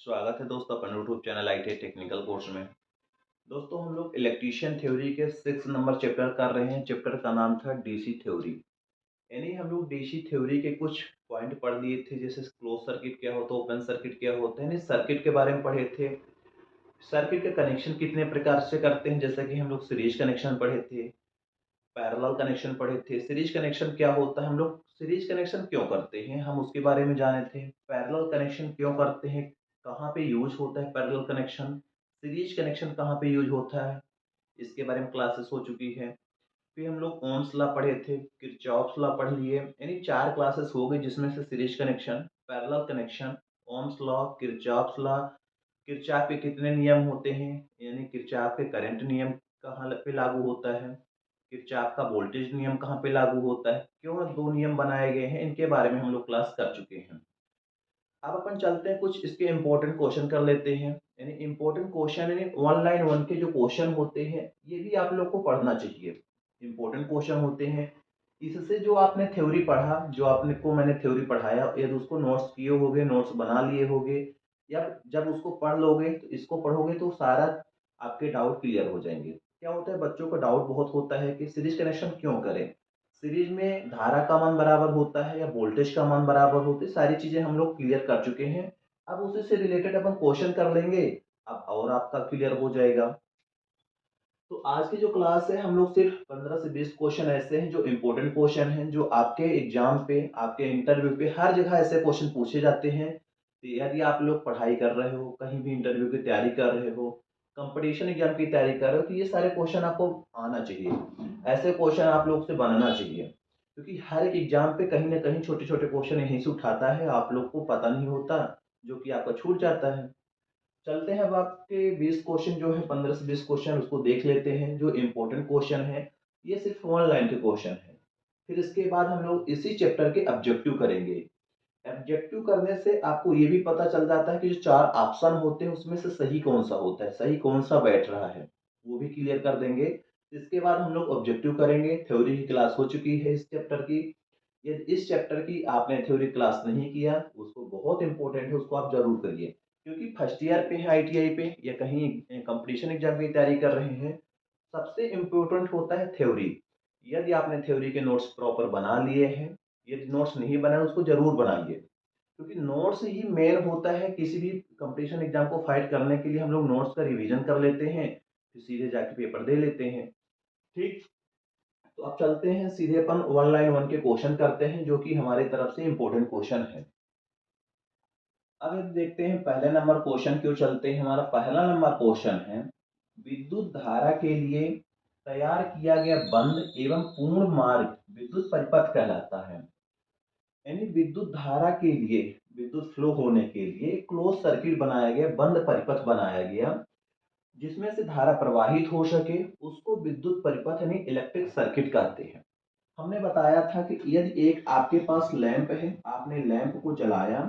स्वागत है दोस्तों अपन YouTube channel IT technical course में। दोस्तों हम लोग इलेक्ट्रीशियन थ्योरी के 6 नंबर चैप्टर कर रहे हैं। चैप्टर का नाम था डीसी थ्योरी। यानी हम लोग डीसी थ्योरी के कुछ पॉइंट पढ़ लिए थे, जैसे क्लोज सर्किट क्या होता है, ओपन सर्किट क्या होता है, यानी सर्किट के बारे में पढ़े थे। सर्किट के कनेक्शन कितने प्रकार से करते हैं, जैसे कि हम लोग सीरीज कनेक्शन पढ़े थे, पैरेलल कनेक्शन पढ़े थे। सीरीज कनेक्शन क्या होता है, हम लोग सीरीज कनेक्शन क्यों करते हैं हम उसके बारे में जाने थे। पैरेलल कनेक्शन क्यों करते हैं, कहाँ पे यूज होता है पैरेलल कनेक्शन, सीरीज कनेक्शन कहाँ पे यूज होता है, इसके बारे में क्लासेस हो चुकी है। फिर हम लोग ओम्स लॉ पढ़े थे, किरचॉफ्स लॉ पढ़ लिए, यानी 4 क्लासेस हो गई, जिसमें से series connection, parallel connection, Ohm's law, Kirchhoff's law. Kirchhoff के कितने नियम होते हैं, यानी किरचॉफ के करंट नियम कहाँ पे लागू होता है, किरचॉफ का वोल्टेज नियम कहाँ पे लागू होता है, क्यों 2 नियम बनाए गए हैं, इनके बारे में हम लोग क्लास कर चुके हैं। अब अपन चलते हैं, कुछ इसके इम्पोर्टेंट क्वेश्चन कर लेते हैं। यानी इम्पोर्टेंट क्वेश्चन यानी 1 लाइन 1 के जो क्वेश्चन होते हैं, ये भी आप लोग को पढ़ना चाहिए। इम्पोर्टेंट क्वेश्चन होते हैं। इससे जो आपने थ्योरी पढ़ा, जो आपने को मैंने थ्योरी पढ़ाया, यदि उसको नोट्स किए होगे, नोट्स बना लिए होगे, या जब उसको पढ़ लोगे तो इसको पढ़ोगे तो सारा आपके डाउट क्लियर हो जाएंगे। क्या होता है, बच्चों को डाउट बहुत होता है कि सीरीज कनेक्शन क्यों करें, सीरीज में धारा का मान बराबर होता है या वोल्टेज का मान बराबर होते है, सारी चीजें हम लोग क्लियर कर चुके हैं। अब उसी से रिलेटेड अपन क्वेश्चन कर लेंगे, अब और आपका क्लियर हो जाएगा। तो आज की जो क्लास है, हम लोग सिर्फ 15 से 20 क्वेश्चन ऐसे हैं जो इम्पोर्टेंट क्वेश्चन हैं, जो आपके एग्जाम पे, आपके इंटरव्यू पे हर जगह ऐसे क्वेश्चन पूछे जाते हैं। तो यदि आप लोग पढ़ाई कर रहे हो, कहीं भी इंटरव्यू की तैयारी कर रहे हो, कंपटीशन एग्जाम की तैयारी कर रहे हो, तो ये सारे क्वेश्चन आपको आना चाहिए। ऐसे क्वेश्चन आप लोग से बनना चाहिए, क्योंकि हर एक एग्जाम पे कहीं ना कहीं छोटे छोटे क्वेश्चन यहीं से उठाता है, आप लोग को पता नहीं होता, जो कि आपका छूट जाता है। चलते हैं, अब आपके 20 क्वेश्चन जो है, 15 से 20 क्वेश्चन उसको देख लेते हैं, जो इम्पोर्टेंट क्वेश्चन है। ये सिर्फ 1 लाइन के क्वेश्चन है। फिर इसके बाद हम लोग इसी चैप्टर के ऑब्जेक्टिव करेंगे। ऑब्जेक्टिव करने से आपको ये भी पता चल जाता है कि जो 4 ऑप्शन होते हैं उसमें से सही कौन सा होता है, सही कौन सा बैठ रहा है, वो भी क्लियर कर देंगे। इसके बाद हम लोग ऑब्जेक्टिव करेंगे। थ्योरी की क्लास हो चुकी है इस चैप्टर की। यदि इस चैप्टर की आपने थ्योरी क्लास नहीं किया, उसको बहुत इंपॉर्टेंट है, उसको आप जरूर करिए, क्योंकि फर्स्ट ईयर पे है आईटीआई पे, या कहीं कंपटीशन एग्जाम की तैयारी कर रहे हैं, सबसे इम्पोर्टेंट होता है थ्योरी। यदि आपने थ्योरी के नोट्स प्रॉपर बना लिए हैं, यदि नोट्स नहीं बनाए उसको जरूर बनाइए, क्योंकि नोट्स ही मेन होता है। किसी भी कंपटीशन एग्जाम को फाइट करने के लिए हम लोग नोट्स का रिवीजन कर लेते हैं, फिर सीधे जाके पेपर दे लेते हैं। ठीक, तो अब चलते हैं सीधे, अपन 1 लाइन 1 के क्वेश्चन करते हैं, जो कि हमारी तरफ से इम्पोर्टेंट क्वेश्चन है। अब ये देखते हैं पहले नंबर क्वेश्चन क्यों चलते हैं। हमारा पहला नंबर क्वेश्चन है, विद्युत धारा के लिए तैयार किया गया बंद एवं पूर्ण मार्ग विद्युत परिपथ कहलाता है। यानी विद्युत धारा के लिए, विद्युत फ्लो होने के लिए एक क्लोज सर्किट बनाया गया, बंद परिपथ बनाया गया, जिसमें से धारा प्रवाहित हो सके, उसको विद्युत परिपथ यानी इलेक्ट्रिक सर्किट कहते हैं। हमने बताया था कि यदि एक आपके पास लैंप है, आपने लैंप को जलाया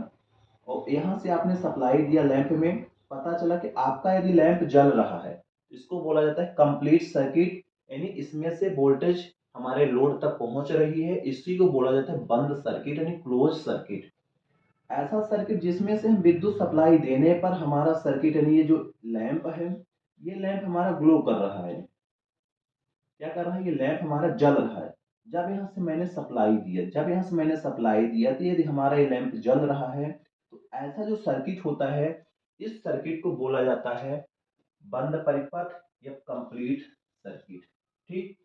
और यहाँ से आपने सप्लाई दिया लैंप में, पता चला कि आपका यदि लैंप जल रहा है, इसको बोला जाता है कंप्लीट सर्किट। यानी इसमें से वोल्टेज हमारे लोड तक पहुंच रही है, इसी को बोला जाता है बंद सर्किट यानी क्लोज सर्किट। ऐसा सर्किट जिसमें से हम विद्युत सप्लाई देने पर हमारा सर्किट यानी ये जो लैंप है, ये लैंप हमारा ग्लो कर रहा है। क्या कर रहा है, ये लैंप हमारा जल रहा है। जब यहाँ से मैंने सप्लाई दिया, जब यहाँ से मैंने सप्लाई दिया, तो यदि हमारा ये लैंप जल रहा है, तो ऐसा जो सर्किट होता है, इस सर्किट को बोला जाता है बंद परिपथ या कंप्लीट सर्किट। ठीक,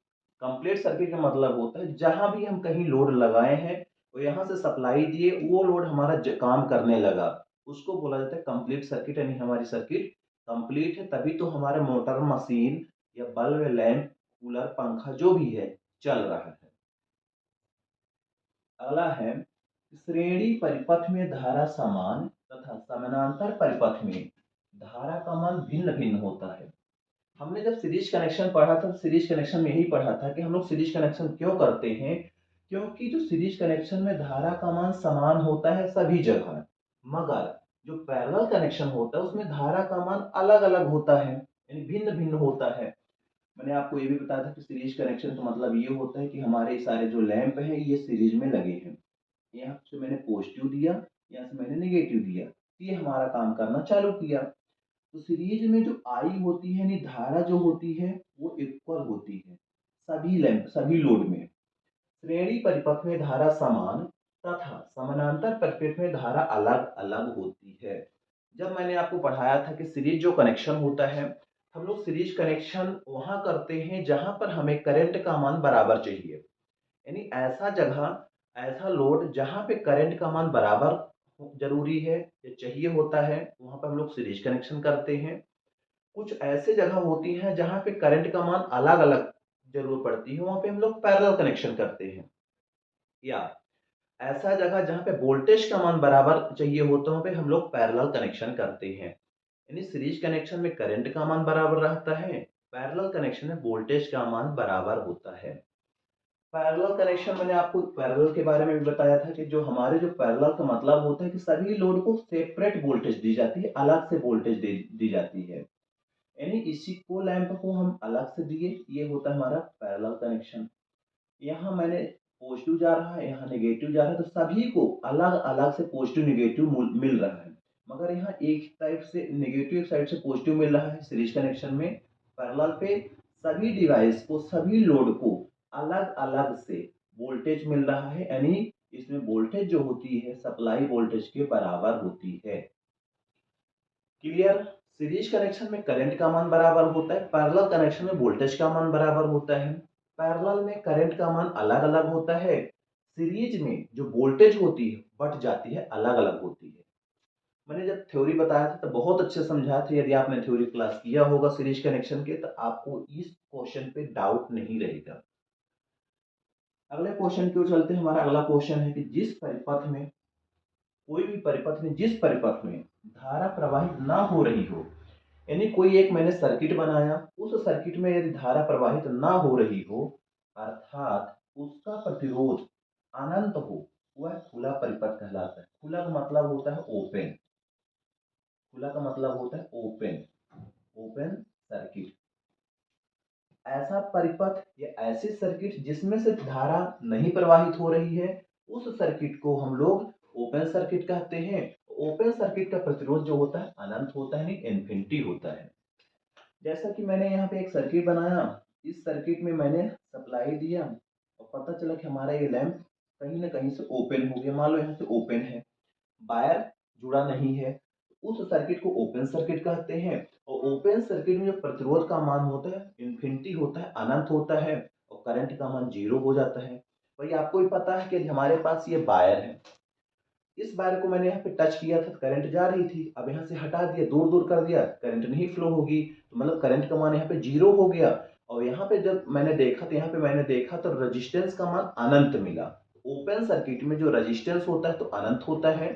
कंप्लीट सर्किट का मतलब होता है जहां भी हम कहीं लोड लगाए हैं और यहाँ से सप्लाई दिए, वो लोड हमारा काम करने लगा, उसको बोला जाता है कंप्लीट सर्किट। यानी हमारी सर्किट कंप्लीट है, तभी तो हमारे मोटर, मशीन या बल्ब, लैंप, कूलर, पंखा जो भी है चल रहा है। अगला है, श्रेणी परिपथ में धारा समान तथा समानांतर परिपथ में धारा का मान भिन्न भिन्न होता है। हमने जब सीरीज कनेक्शन पढ़ा था, सीरीज कनेक्शन में यही पढ़ा था कि हम लोग सीरीज कनेक्शन क्यों करते हैं, क्योंकि जो सीरीज कनेक्शन में धारा का मान समान होता है सभी जगह, मगर जो पैरेलल कनेक्शन होता है उसमें धारा का मान अलग अलग होता है, यानी भिन्न भिन्न होता है। मैंने आपको ये भी बताया था कि सीरीज कनेक्शन का मतलब ये होता है कि हमारे सारे जो लैंप हैं ये सीरीज में लगे हैं। यहाँ से मैंने पॉजिटिव दिया, यहाँ से मैंने नेगेटिव दिया, ये हमारा काम करना चालू किया। तो सीरीज में जो आई होती है यानी धारा जो होती है वो इक्वल होती है सभी लोड में। श्रेणी परिपथ में धारा समान तथा समानांतर परिपथ में धारा अलग अलग होती है। जब मैंने आपको पढ़ाया था कि सीरीज जो कनेक्शन होता है, हम लोग सीरीज कनेक्शन वहां करते हैं जहां पर हमें करंट का मान बराबर चाहिए। यानी ऐसा जगह ऐसा लोड जहां पे करंट का मान बराबर जरूरी है या चाहिए होता है, वहां पर हम लोग सीरीज कनेक्शन करते हैं। कुछ ऐसे जगह होती हैं जहां पे करंट का मान अलग अलग जरूरत पड़ती है, वहां पे हम लोग पैरेलल कनेक्शन करते हैं। या ऐसा जगह जहां पे वोल्टेज का मान बराबर चाहिए होता है, वहां पे हम लोग पैरेलल कनेक्शन करते हैं। यानी सीरीज कनेक्शन में करंट का मान बराबर रहता है, पैरेलल कनेक्शन में वोल्टेज का मान बराबर होता है। पैरेलल कनेक्शन मैंने आपको पैरेलल के बारे में भी बताया था कि जो हमारे जो पैरेलल का मतलब होता है कि सभी लोड को सेपरेट वोल्टेज दी जाती है, अलग से वोल्टेज दी जाती है। यानी इसी को लैंप को हम अलग से दिए, ये होता है हमारा पैरेलल कनेक्शन। यहाँ मैंने पॉजिटिव जा रहा है, यहाँ नेगेटिव जा रहा है, तो सभी को अलग अलग से पॉजिटिव नेगेटिव मिल रहा है। मगर यहाँ एक टाइप से नेगेटिव एक साइड से पॉजिटिव मिल रहा है सीरीज कनेक्शन में। पैरेलल पे सभी डिवाइस को सभी लोड को अलग अलग से वोल्टेज मिल रहा है, यानी इसमें वोल्टेज जो होती है सप्लाई वोल्टेज के बराबर होती है। क्लियर? सीरीज कनेक्शन में करंट का मान बराबर होता है, पैरेलल कनेक्शन में वोल्टेज का मान बराबर होता है। पैरेलल में करंट का मान अलग अलग होता है, सीरीज में जो वोल्टेज होती है बढ़ जाती है, अलग अलग होती है। मैंने जब थ्योरी बताया था तो बहुत अच्छे समझाया था, यदि आपने थ्योरी क्लास किया होगा सीरीज कनेक्शन के तो आपको इस क्वेश्चन पे डाउट नहीं रहेगा। अगले क्वेश्चन की ओर चलते हैं। हमारा अगला क्वेश्चन है कि जिस परिपथ में धारा प्रवाहित ना हो रही हो, यानी कोई एक मैंने सर्किट बनाया, उस सर्किट में यदि धारा प्रवाहित ना हो रही हो अर्थात उसका प्रतिरोध अनंत हो, वह खुला परिपथ कहलाता है। खुला का मतलब होता है ओपन, खुला का मतलब होता है ओपन, ओपन सर्किट। ऐसा परिपथ या ऐसी सर्किट जिसमें से धारा नहीं प्रवाहित हो रही है, उस सर्किट को हम लोग ओपन सर्किट कहते हैं। ओपन सर्किट का प्रतिरोध जो होता है अनंत होता है, यानी इन्फिनिटी होता है। जैसा कि मैंने यहाँ पे एक सर्किट बनाया, इस सर्किट में मैंने सप्लाई दिया और पता चला कि हमारा ये लैंप कहीं ना कहीं से ओपन हो गया। मान लो यहाँ से ओपन है, वायर जुड़ा नहीं है, उस सर्किट को ओपन सर्किट कहते हैं। और ओपन सर्किट में जो प्रतिरोध का मान होता है इन्फिनिटी होता है, अनंत होता है, और करंट का मान 0 हो जाता है। भाई आपको भी पता है कि हमारे पास ये वायर है, इस वायर को मैंने यहाँ पे टच किया था, करंट जा रही थी, अब यहाँ से हटा दिया, दूर दूर कर दिया, करंट नहीं फ्लो होगी, तो मतलब करंट का मान यहाँ पे 0 हो गया। और यहाँ पे जब मैंने देखा तो यहाँ पे मैंने देखा तो रेजिस्टेंस का मान अनंत मिला। ओपन सर्किट में जो रेजिस्टेंस होता है तो अनंत होता है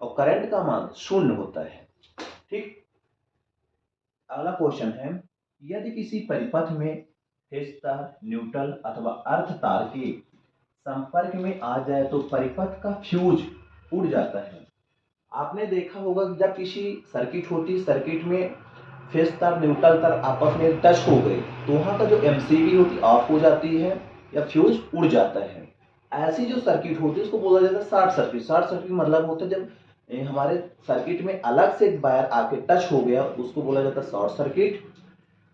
और करंट का मान 0 होता है। ठीक। अगला क्वेश्चन है, यदि किसी परिपथ में फेज तार, न्यूट्रल अथवा अर्थ तार के संपर्क में आ जाए तो परिपथ का फ्यूज उड़ जाता है। आपने देखा होगा कि जब किसी सर्किट होती है, सर्किट में फेज तार न्यूट्रल तार आपस में टच हो गए तो वहां का जो एमसीबी होती ऑफ हो जाती है या फ्यूज उड़ जाता है। ऐसी जो सर्किट होती है उसको बोला जाता है शॉर्ट सर्किट। शॉर्ट सर्किट मतलब होता है जब हमारे सर्किट में अलग से एक वायर आके टच हो गया, उसको बोला जाता है शॉर्ट सर्किट।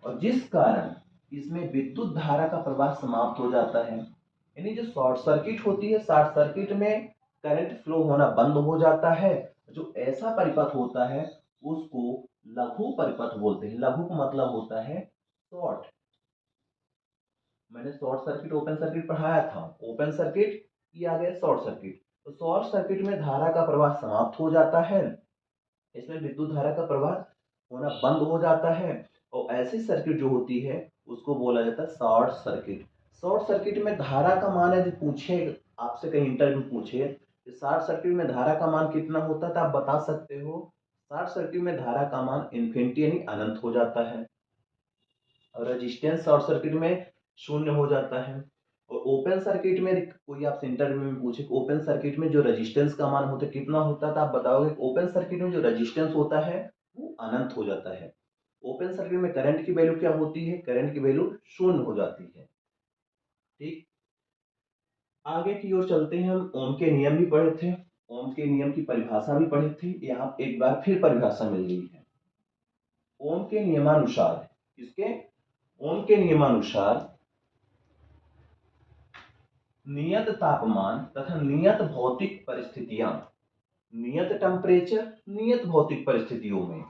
और जिस कारण इसमें विद्युत धारा का प्रवाह समाप्त हो जाता है। यानी जो शॉर्ट सर्किट होती है, शॉर्ट सर्किट में करंट फ्लो होना बंद हो जाता है। जो ऐसा परिपथ होता है उसको लघु परिपथ बोलते हैं। लघु का मतलब होता है शॉर्ट। मैंने शॉर्ट सर्किट ओपन सर्किट पढ़ाया था, ओपन सर्किट ये आ गया शॉर्ट सर्किट। तो शॉर्ट सर्किट में धारा का प्रवाह समाप्त हो जाता है, इसमें विद्युत धारा का प्रवाह होना बंद हो जाता है। और ऐसी सर्किट जो होती है उसको बोला जाता है शॉर्ट सर्किट। शॉर्ट सर्किट में धारा का मान यदि पूछे आपसे, कहीं इंटरव्यू में पूछे कि शॉर्ट सर्किट में धारा का मान कितना होता है तो आप बता सकते हो शॉर्ट सर्किट में धारा का मान इन्फिनिटी यानी अनंत हो जाता है और रेजिस्टेंस शॉर्ट सर्किट में 0 हो जाता है। और ओपन सर्किट में कोई आपसे इंटरव्यू में पूछे ओपन सर्किट में जो रेजिस्टेंस का मान होता है कितना होता है तो आप बताओगे ओपन सर्किट में जो रेजिस्टेंस होता है वो अनंत हो जाता है। ओपन सर्किट में करंट की वैल्यू क्या होती है, करंट की वैल्यू 0 हो जाती है। ठीक। आगे की ओर चलते हैं, हम ओम के नियम भी पढ़े थे। ओम के नियम की परिभाषा भी पढ़े थे, यहाँ एक बार फिर परिभाषा मिल गई है। ओम के नियमानुसार, किसके? ओम के नियमानुसार नियत तापमान तथा नियत भौतिक परिस्थितियां, नियत टेम्परेचर, नियत भौतिक परिस्थितियों में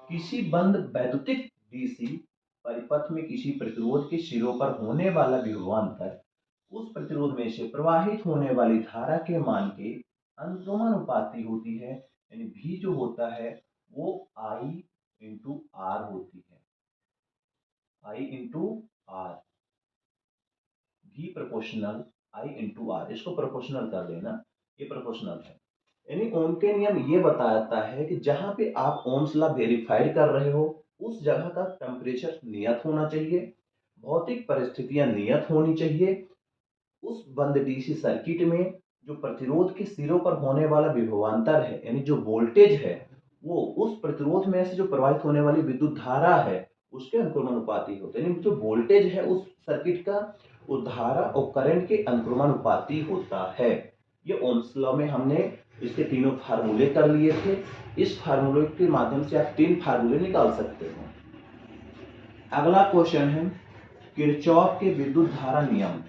किसी बंद वैद्युतिक डीसी परिपथ में किसी प्रतिरोध के सिरों पर होने वाला विभवांतर उस प्रतिरोध में से प्रवाहित होने वाली धारा के मान के अनुक्रमानुपाती होती है। यानी भी जो होता है वो I इंटू आर होती है, I इंटू आर, भी प्रोपोर्शनल I इंटू आर, इसको प्रोपोर्शनल कर देना, ये प्रोपोर्शनल है। यानी ओम के नियम ये बताता है कि जहां पे आप ओम्स लॉ वेरीफाइड कर रहे हो उस जगह का टेम्परेचर नियत होना चाहिए, भौतिक परिस्थितियां नियत होनी चाहिए, उस बंद डीसी सर्किट में जो प्रतिरोध के सिरों पर होने वाला विभवांतर है यानी जो वोल्टेज है वो उस प्रतिरोध में से जो प्रवाहित होने वाली विद्युत धारा है उसके अनुक्रमानुपाती होता है। यानी जो वोल्टेज है उस सर्किट का वो धारा और करंट के अनुक्रमानुपाती होता है। ये ओम्स लॉ में हमने इसके तीनों फार्मूले कर लिए थे। इस फार्मूले के माध्यम से आप 3 फार्मूले निकाल सकते हो। अगला क्वेश्चन है किरचॉफ के विद्युत धारा नियम।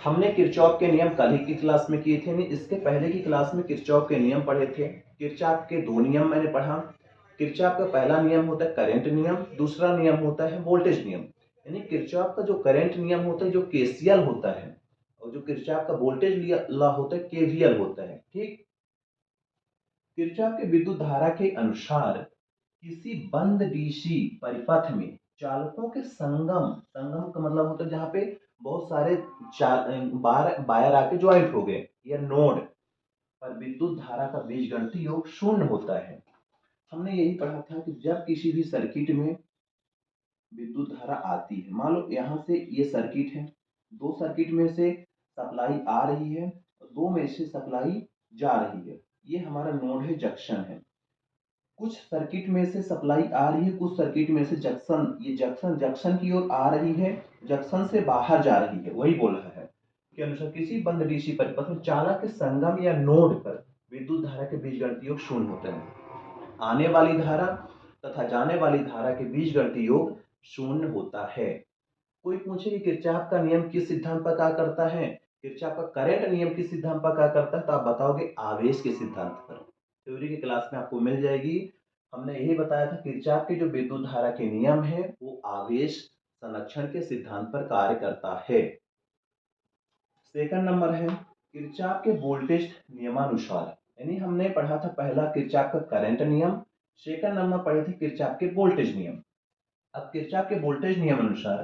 हमने किरचॉफ के नियम कल ही की क्लास में किए थे, नहीं इसके पहले की क्लास में किरचॉफ के नियम पढ़े थे। किरचॉफ के 2 नियम मैंने पढ़ा। किरचॉफ का पहला नियम होता है करंट नियम, दूसरा नियम होता है वोल्टेज नियम। यानी किरचॉफ का जो करंट नियम होता है जो केसीएल होता है और जो किरचॉफ का वोल्टेज लॉ होता है केवीएल होता है। ठीक, किरचॉफ के विद्युत धारा के अनुसार किसी बंद डीसी परिपथ में चालकों के संगम, संगम का मतलब होता है जहाँ पे बहुत सारे वायर आके ज्वाइंट हो गए या नोड पर विद्युत धारा का बीजगणितीय योग शून्य होता है। हमने यही पढ़ा था कि जब किसी भी सर्किट में विद्युत धारा आती है, मान लो यहाँ से ये सर्किट है, 2 सर्किट में से सप्लाई आ रही है और 2 में से सप्लाई जा रही है, ये हमारा नोड है, जंक्शन है। कुछ सर्किट में से सप्लाई आ रही है, कुछ सर्किट में से जंक्शन, ये जंक्शन की ओर आ रही है, जंक्शन से बाहर जा रही है। वही बोल रहा है कि अनुसार किसी बंद डीसी परिपथ में चालक के संगम या नोड पर विद्युत धारा के बीजगणितीय योग शून्य होते हैं। आने वाली धारा तथा जाने वाली धारा के बीजगणितीय योग शून्य होता है। कोई पूछे कि किरचॉफ का नियम किस सिद्धांत पर कार्य करता है, किरचॉफ का करंट नियम किस सिद्धांत पर कार्य करता है, तो आप बताओगे आवेश के सिद्धांत पर। थ्योरी की क्लास में आपको मिल जाएगी। हमने यही बताया था किरचॉफ के जो विद्युत धारा के नियम है वो आवेश संरक्षण के सिद्धांत पर कार्य करता है। सेकंड नंबर है किरचॉफ के वोल्टेज नियमानुसार। यानी हमने पढ़ा था पहला किरचॉफ का करंट नियम, सेकंड नंबर पढ़े थे किरचॉफ के वोल्टेज नियम। अब किरचॉफ के वोल्टेज नियम अनुसार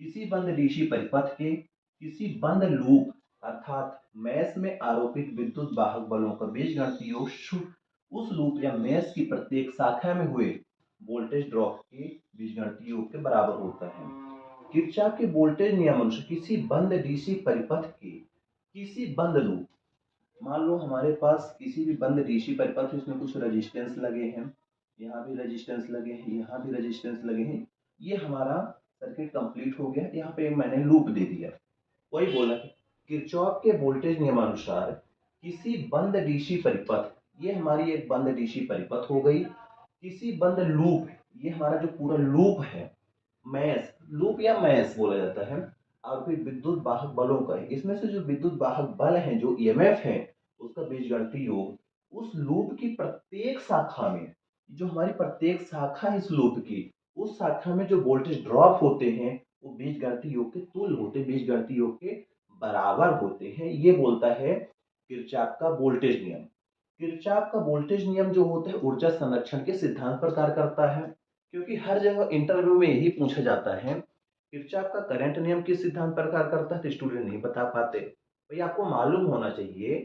किसी बंद डीसी परिपथ के किसी बंद लूप अर्थात मैश में आरोपित विद्युत वाहक बलों का बीजगणितीय योग उस लूप या मैश की प्रत्येक शाखा में हुए वोल्टेज ड्रॉप के बीजगणितीय योग के बराबर होता है। किरचॉफ के वोल्टेज नियम अनुसार किसी बंद डीसी परिपथ के किसी बंद लूप, मान लो हमारे पास किसी भी बंद डीसी परिपथ इसमें कुछ रेजिस्टेंस लगे हैं, यहाँ भी रेजिस्टेंस लगे हैं, यहाँ भी रेजिस्टेंस लगे हैं, ये हमारा सर्किट कंप्लीट हो गया। यहाँ पे मैंने लूप दे दिया। वही बोला कि किरचॉफ के वोल्टेज नियमानुसार किसी बंद डीसी परिपथ, ये हमारी एक बंद डीसी परिपथ हो गई, किसी बंद लूप, ये हमारा जो पूरा लूप है, मैश, लूप या मैश बोला जाता है, और फिर विद्युत वाहक बलों का है, इसमें से जो विद्युत वाहक बल है जो ईएमएफ है उसका बीजगणितीय योग उस लूप की प्रत्येक शाखा में, जो हमारी प्रत्येक शाखा है इस लूप की, उस शाखा में जो वोल्टेज ड्रॉप होते हैं वो बीजगणितीय योग के तुल्य होते हैं, बीजगणितीय योग के बराबर होते हैं। ये बोलता है किरचॉफ का वोल्टेज नियम। किरचॉफ का वोल्टेज नियम जो होता है ऊर्जा संरक्षण के सिद्धांत पर कार्य करता है, क्योंकि हर जगह इंटरव्यू में यही पूछा जाता है किरचॉफ का करंट नियम किस सिद्धांत पर कार्य करता है, तो स्टूडेंट नहीं बता पाते। भाई आपको मालूम होना चाहिए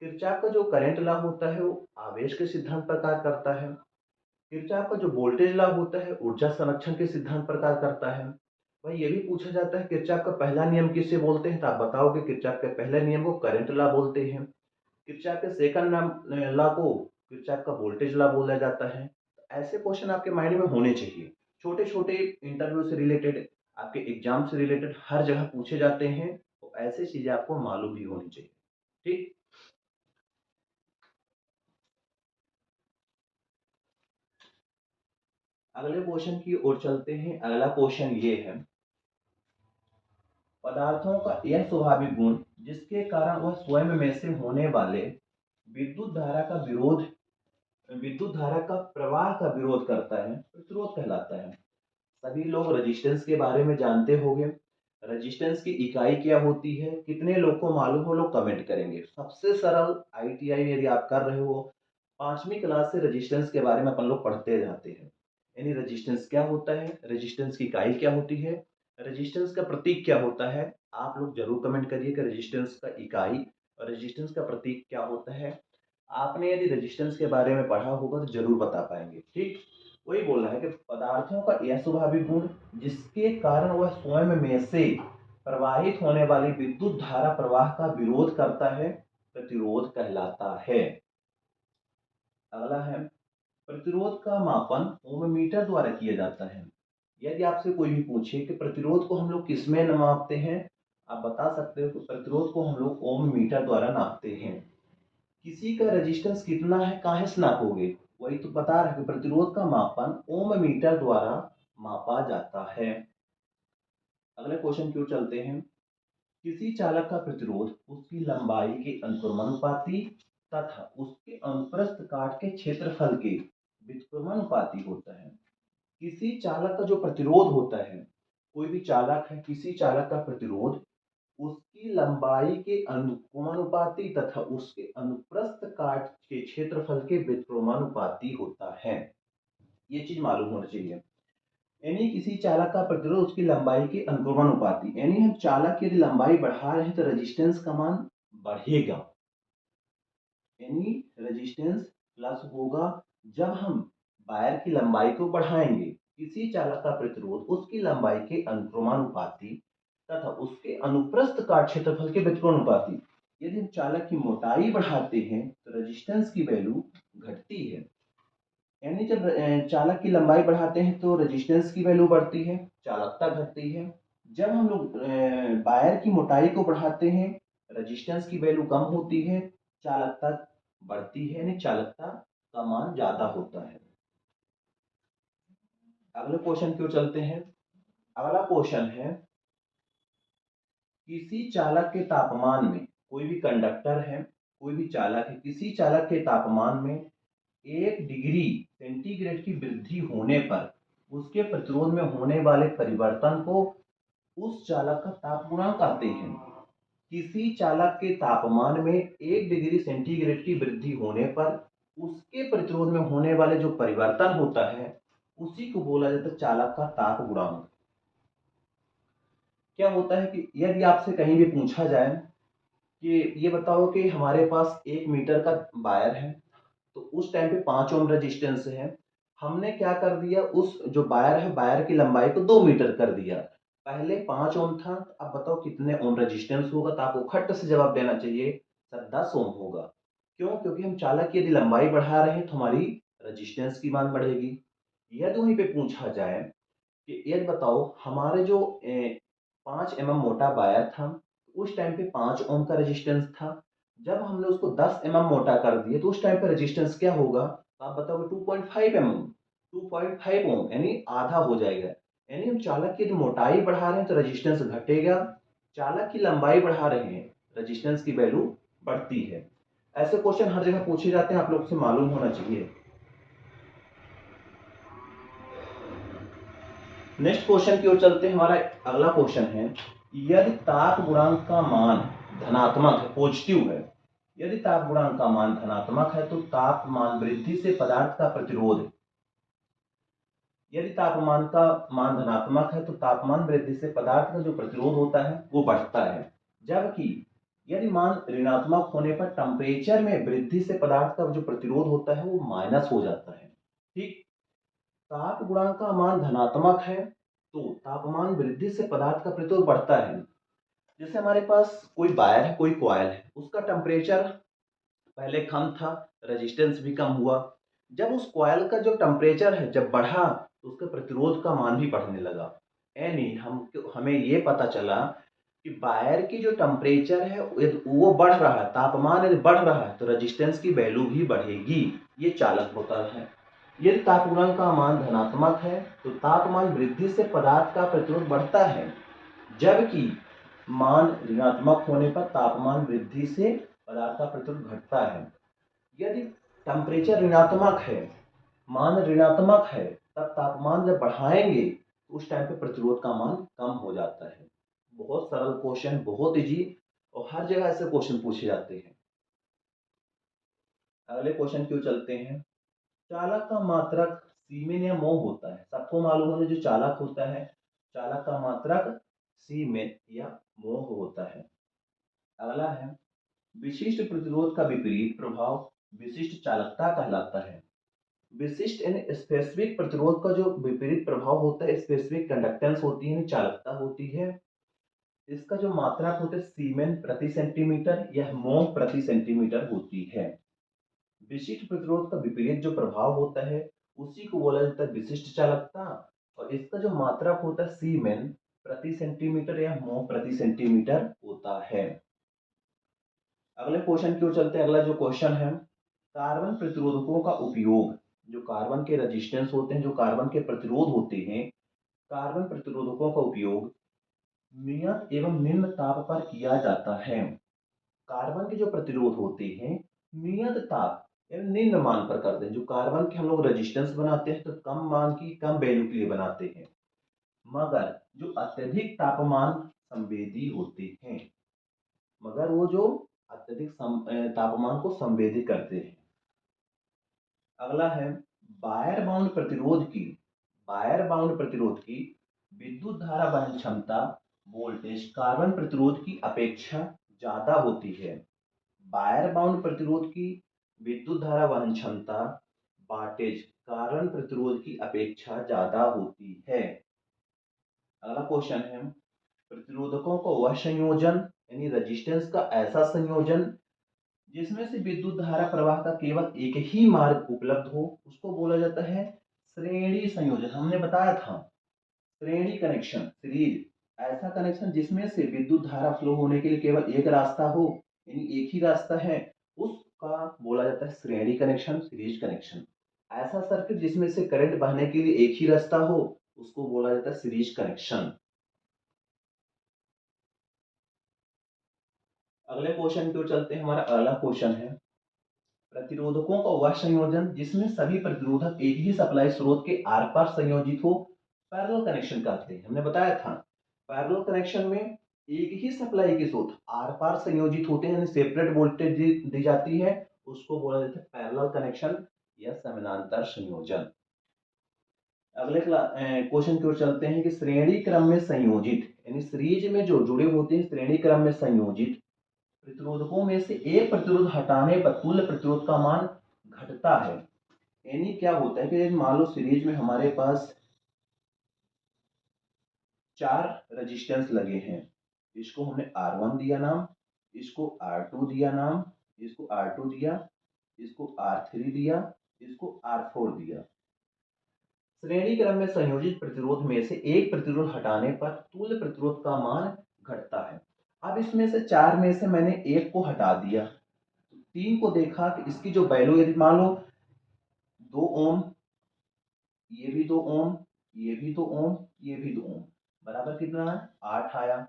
किरचॉफ का जो करंट लॉ होता है वो आवेश के सिद्धांत पर कार्य करता है, किरचॉफ का जो वोल्टेज लॉ होता है ऊर्जा संरक्षण के सिद्धांत पर कार्य करता है। भाई ये भी पूछा जाता है किरचॉफ का पहला नियम किससे बोलते हैं, तो आप बताओगे किरचॉफ के पहले नियम को करंट लॉ बोलते हैं, किरचॉफ के सेकंड लॉ को किरचॉफ का वोल्टेज लॉ बोला जाता है। ऐसे क्वेश्चन आपके माइंड में होने चाहिए, छोटे छोटे इंटरव्यू से रिलेटेड, आपके एग्जाम से रिलेटेड हर जगह पूछे जाते हैं, तो ऐसे चीजें आपको मालूम भी होनी चाहिए। ठीक, अगले क्वेश्चन की ओर चलते हैं। अगला क्वेश्चन ये है, पदार्थों का यह स्वाभाविक गुण जिसके कारण वह स्वयं में से होने वाले विद्युत धारा का विरोध विद्युत धारा का प्रवाह का विरोध करता है, प्रतिरोध कहलाता है। सभी लोग रेजिस्टेंस के बारे में जानते होंगे। रेजिस्टेंस की इकाई क्या होती है, कितने लोग को मालूम हो, लोग कमेंट करेंगे। सबसे सरल ITI में यदि आप कर रहे हो, 5वीं क्लास से रेजिस्टेंस के बारे में अपन लोग पढ़ते जाते हैं। यानी रेजिस्टेंस क्या होता है, रेजिस्टेंस की इकाई क्या होती है, रेजिस्टेंस का प्रतीक क्या होता है। आप लोग जरूर कमेंट करिए कि रेजिस्टेंस का इकाई और रेजिस्टेंस का प्रतीक क्या होता है। आपने यदि रेजिस्टेंस के बारे में पढ़ा होगा तो जरूर बता पाएंगे। ठीक, वही बोल रहा है कि पदार्थों का यह स्वाभाविक गुण जिसके कारण वह स्वयं में से प्रवाहित होने वाली विद्युत धारा प्रवाह का विरोध करता है, प्रतिरोध कहलाता है। अगला है, प्रतिरोध का मापन ओम मीटर द्वारा किया जाता है। यदि आपसे कोई भी पूछे कि प्रतिरोध को हम लोग किसमें मापते हैं, आप बता सकते हो कि प्रतिरोध को हम लोग ओम मीटर द्वारा नापते हैं। किसी का रेजिस्टेंस कितना है काहे से नापोगे, वही तो बता रहा है कि प्रतिरोध का मापन ओम मीटर द्वारा मापा जाता है। अगले क्वेश्चन की ओर चलते हैं। किसी चालक का प्रतिरोध उसकी लंबाई के अनुक्रमानुपाती तथा उसके अनुप्रस्थ काट के क्षेत्रफल के व्युत्क्रमानुपाती होता है। किसी चालक का जो प्रतिरोध होता है, कोई भी चालक है, किसी चालक का प्रतिरोध उसकी लंबाई के अनुक्रमानुपाती तथा उसके अनुप्रस्थ काट के क्षेत्रफल के व्युत्क्रमानुपाती होता है। ये चीज मालूम होना चाहिए। यानी किसी चालक का प्रतिरोध उसकी लंबाई के अनुक्रमानुपाती, यानी हम चालक की यदि लंबाई बढ़ा रहे हैं तो रेजिस्टेंस का मान बढ़ेगा। यानी रेजिस्टेंस प्लस होगा जब हम वायर की लंबाई को बढ़ाएंगे। किसी चालक का प्रतिरोध उसकी लंबाई के अनुक्रमानुपाती तथा उसके अनुप्रस्थ काट क्षेत्रफल के व्युत्क्रमानुपाती। यदि हम चालक की मोटाई बढ़ाते हैं तो रेजिस्टेंस की वैल्यू घटती है। यानी जब चालक की लंबाई बढ़ाते हैं तो रेजिस्टेंस की वैल्यू बढ़ती है, चालकता घटती है। जब हम लोग वायर की मोटाई को बढ़ाते हैं, रेजिस्टेंस की वैल्यू कम होती है, चालकता बढ़ती है, यानी चालकता का मान ज्यादा होता है। अगले क्वेश्चन की ओर चलते हैं। अगला क्वेश्चन है, किसी चालक के तापमान में, कोई भी कंडक्टर है, कोई भी चालक है, किसी चालक के तापमान में 1 डिग्री सेंटीग्रेड की वृद्धि होने पर उसके प्रतिरोध में होने वाले परिवर्तन को उस चालक का ताप गुणांक कहते हैं। किसी चालक के तापमान में 1 डिग्री सेंटीग्रेड की वृद्धि होने पर उसके प्रतिरोध में होने वाले जो परिवर्तन होता है उसी को बोला जाता है चालक का ताप गुणांक। क्या होता है कि यदि आपसे कहीं भी पूछा जाए कि ये बताओ कि हमारे पास 1 मीटर का वायर है, तो उस टाइम पे 5 ओम रेजिस्टेंस है, हमने क्या कर दिया, उस जो वायर है वायर की लंबाई को 2 मीटर कर दिया। पहले 5 ओम था, अब बताओ कितने ओम रेजिस्टेंस होगा, तो आपको खट से जवाब देना चाहिए सर 10 ओम होगा। क्यों, क्योंकि हम चालक की यदि लंबाई बढ़ा रहे हैं तो हमारी रेजिस्टेंस की मान बढ़ेगी। यदि वहीं पे पूछा जाए कि यदि बताओ हमारे जो 5 mm मोटा वायर था, उस टाइम पे 5 ओम का रेजिस्टेंस था, जब हमने उसको 10 mm मोटा कर दिया तो उस टाइम पे रेजिस्टेंस क्या होगा, तो आप बताओगे 2.5 mm, 2.5 ओम, यानी आधा हो जाएगा। यानी हम चालक की यदि मोटाई बढ़ा रहे हैं तो रेजिस्टेंस घटेगा, चालक की लंबाई बढ़ा रहे हैं रेजिस्टेंस की वैल्यू बढ़ती है। ऐसे क्वेश्चन हर जगह पूछे जाते हैं, आप लोग से मालूम होना चाहिए। नेक्स्ट क्वेश्चन की ओर चलते हैं। हमारा अगला क्वेश्चन है, यदि ताप गुणांक का मान धनात्मक है, पॉजिटिव है, यदि ताप गुणांक का मान धनात्मक है तो तापमान वृद्धि से पदार्थ का प्रतिरोध, यदि तापमान का मान धनात्मक है तो तापमान वृद्धि से पदार्थ का जो प्रतिरोध होता है वो बढ़ता है। जबकि यदि मान ऋणात्मक होने पर टेम्परेचर में वृद्धि से पदार्थ का जो प्रतिरोध होता है वो माइनस हो जाता है। ठीक, ताप गुणांक का मान धनात्मक है तो तापमान वृद्धि से पदार्थ का प्रतिरोध बढ़ता है। जैसे हमारे पास कोई वायर है, कोई कॉइल है, उसका टेम्परेचर पहले कम था, रेजिस्टेंस भी कम हुआ। जब उस कॉइल का जो टेम्परेचर है जब बढ़ा तो उसका प्रतिरोध का मान भी बढ़ने लगा। यानी हमें ये पता चला कि वायर की जो टेम्परेचर है यदि वो बढ़ रहा है, तापमान यदि बढ़ रहा है तो रेजिस्टेंस की वैल्यू भी बढ़ेगी। ये चालक होता है। यदि तापमान का मान धनात्मक है तो तापमान वृद्धि से पदार्थ का प्रतिरोध बढ़ता है, जबकि मान ऋणात्मक होने पर तापमान वृद्धि से पदार्थ का प्रतिरोध घटता है। यदि टेम्परेचर ऋणात्मक है, मान ऋणात्मक है, तब तापमान जब बढ़ाएंगे तो उस टाइम पे प्रतिरोध का मान कम हो जाता है। बहुत सरल क्वेश्चन, बहुत इजी, और हर जगह ऐसे क्वेश्चन पूछे जाते हैं। अगले क्वेश्चन क्यों चलते हैं। चालक का मात्रक सीमेन या मोह होता है। सबको मालूम है जो चालक होता है, चालक का मात्रक सीमेन या मोह होता है। अगला है विशिष्ट प्रतिरोध का विपरीत प्रभाव विशिष्ट चालकता कहलाता है। विशिष्ट यानी स्पेसिफिक प्रतिरोध का जो विपरीत प्रभाव होता है, स्पेसिफिक कंडक्टेंस होती है, चालकता होती है। इसका जो मात्रक होता है सीमेन प्रति सेंटीमीटर या मोह प्रति सेंटीमीटर होती है। विशिष्ट प्रतिरोध का विपरीत जो प्रभाव होता है उसी को बोला जाता है विशिष्ट चालकता, और इसका जो मात्रक होता है सीमेन प्रति सेंटीमीटर या मोह प्रति सेंटीमीटर होता है। अगले क्वेश्चन की ओर चलते हैं। अगला जो क्वेश्चन है, कार्बन प्रतिरोधकों का उपयोग, जो कार्बन के रेजिस्टेंस होते हैं, जो कार्बन के प्रतिरोध होते हैं, कार्बन प्रतिरोधकों का उपयोग नियत एवं निम्न ताप पर किया जाता है। कार्बन के जो प्रतिरोध होते हैं नियत ताप यानी निम्न मान पर करते हैं। जो कार्बन के हम लोग रेजिस्टेंस बनाते हैं तो कम मान की, कम वैल्यू के लिए बनाते हैं, मगर जो अत्यधिक तापमान संवेदी होते हैं, मगर वो जो अत्यधिक तापमान को संवेदी करते हैं। अगला है वायर बाउंड प्रतिरोध की, वायर बाउंड प्रतिरोध की विद्युत धारा वहन क्षमता वोल्टेज कार्बन प्रतिरोध की अपेक्षा ज्यादा होती है। वायर बाउंड प्रतिरोध की विद्युत धारा वहन क्षमता वाटेज कार्बन प्रतिरोध की अपेक्षा ज्यादा होती है। अगला क्वेश्चन है प्रतिरोधकों का वह संयोजन यानी रेजिस्टेंस का ऐसा संयोजन जिसमें से विद्युत धारा प्रवाह का केवल एक ही मार्ग उपलब्ध हो, उसको बोला जाता है श्रेणी संयोजन। हमने बताया था श्रेणी कनेक्शन, सीरीज, ऐसा कनेक्शन जिसमें से विद्युत धारा फ्लो होने के लिए केवल एक रास्ता हो, यानी एक ही रास्ता है, उसका बोला जाता है श्रेणी कनेक्शन, सीरीज कनेक्शन। ऐसा सर्किट जिसमें से करंट बहने के लिए एक ही रास्ता हो, उसको बोला जाता है सीरीज कनेक्शन। अगले क्वेश्चन की ओर चलते हैं। हमारा अगला क्वेश्चन है प्रतिरोधकों का वह संयोजन जिसमें सभी प्रतिरोधक एक ही सप्लाई स्रोत के आर पार संयोजित हो, पैरेलल कनेक्शन कहते हैं। हमने बताया था पैरेलल कनेक्शन में एक ही सप्लाई के स्रोत आर पार संयोजित होते हैं, सेपरेट वोल्टेज दी जाती है, उसको बोला जाता है पैरेलल कनेक्शन या समानांतर संयोजन। अगले क्वेश्चन की ओर चलते हैं कि श्रेणी क्रम में संयोजित यानी सीरीज में जो जुड़े होते हैं श्रेणी क्रम में संयोजित प्रतिरोधकों में से एक प्रतिरोध हटाने पर तुल्य प्रतिरोध का मान घटता है। यानी क्या होता है कि मान लो सीरीज में हमारे पास 4 रेजिस्टेंस लगे हैं, इसको हमने R1 दिया नाम, इसको R2 दिया नाम, इसको R2 दिया, इसको R3 दिया, इसको R4 दिया। श्रेणी क्रम में संयोजित प्रतिरोध में से एक प्रतिरोध हटाने पर तुल्य प्रतिरोध का मान घटता है। अब इसमें से 4 में से मैंने एक को हटा दिया, 3 को देखा कि इसकी जो वैल्यू यदि मान लो 2 ओम, ये भी 2 ओम, ये भी 2 ओम, ये भी 2 ओम, बराबर कितना है 8 आया।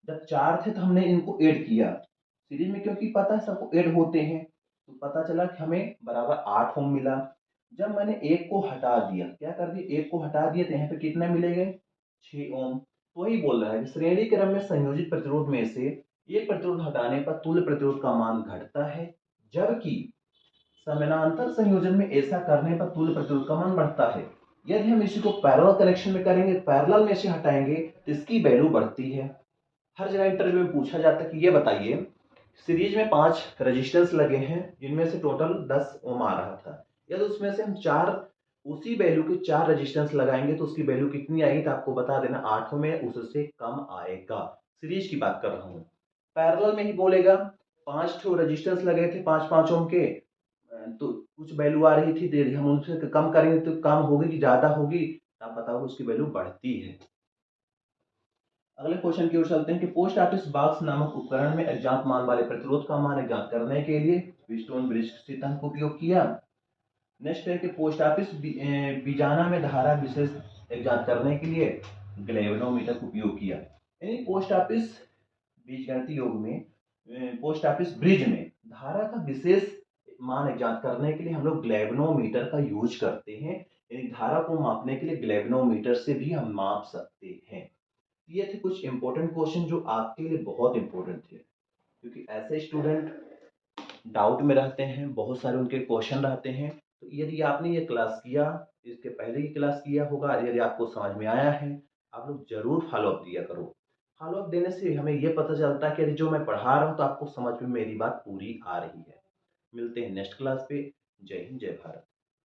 जब 4 थे तो हमने इनको ऐड किया सीरीज में, क्योंकि पता है सबको ऐड होते हैं, तो पता चला कि हमें बराबर 8 ओम मिला। जब मैंने एक को हटा दिया, क्या कर दिया, एक को हटा दिया, तो यहाँ पे कितने मिलेंगे 6 ओम। तो वही बोल रहा है कि श्रेणी क्रम में संयोजित प्रतिरोध में से एक प्रतिरोध हटाने पर तुल्य प्रतिरोध का मान घटता है, जबकि समानांतर संयोजन में ऐसा करने पर तुल्य प्रतिरोध का मान बढ़ता है। यदि हम इसी को पैरेलल कनेक्शन में करेंगे, पैरेलल में से हटाएंगे तो इसकी वैल्यू बढ़ती है। हर जगह इंटरव्यू में पूछा जाता है कि ये बताइए सीरीज में 5 रेजिस्टेंस लगे हैं जिनमें से टोटल 10 ओम आ रहा था, यदि उसमें से हम 4 उसी वैल्यू के 4 रेजिस्टेंस लगाएंगे तो उसकी वैल्यू कितनी आएगी, तो आपको बता देना 8 में उससे कम आएगा। सीरीज की बात कर रहा हूँ। पैरेलल में ही बोलेगा 5 रेजिस्टेंस लगे थे 5-5 ओम के, तो कुछ वैल्यू आ रही थी, यदि हम उनसे कम करेंगे तो कम होगी कि ज्यादा होगी, आप बताओ उसकी वैल्यू बढ़ती है। अगले क्वेश्चन की ओर चलते हैं कि पोस्ट ऑफिस बॉक्स नामक उपकरण में अज्ञात मान वाले प्रतिरोध का मान ज्ञात करने के लिए व्हीटस्टोन ब्रिज सिद्धांत का उपयोग किया। नेक्स्ट है कि पोस्ट ऑफिस बीजाना में धारा विशेष ज्ञात करने के लिए ग्लेवनोमीटर का उपयोग किया। यानी पोस्ट ऑफिस बीजगणित योग में पोस्ट ऑफिस ब्रिज में धारा का विशेष मान ज्ञात करने के लिए हम लोग ग्लेवनोमीटर का यूज करते हैं। यानी धारा को मापने के लिए ग्लेवनोमीटर से भी हम माप सकते हैं। ये थे कुछ इंपॉर्टेंट क्वेश्चन जो आपके लिए बहुत इंपॉर्टेंट थे, क्योंकि ऐसे स्टूडेंट डाउट में रहते हैं, बहुत सारे उनके क्वेश्चन रहते हैं। तो यदि आपने ये क्लास किया, इसके पहले की क्लास किया होगा, यदि आपको समझ में आया है, आप लोग जरूर फॉलो अप दिया करो। फॉलो अप देने से हमें ये पता चलता है कि यदि जो मैं पढ़ा रहा हूँ तो आपको समझ में मेरी बात पूरी आ रही है। मिलते हैं नेक्स्ट क्लास पे। जय हिंद, जय भारत।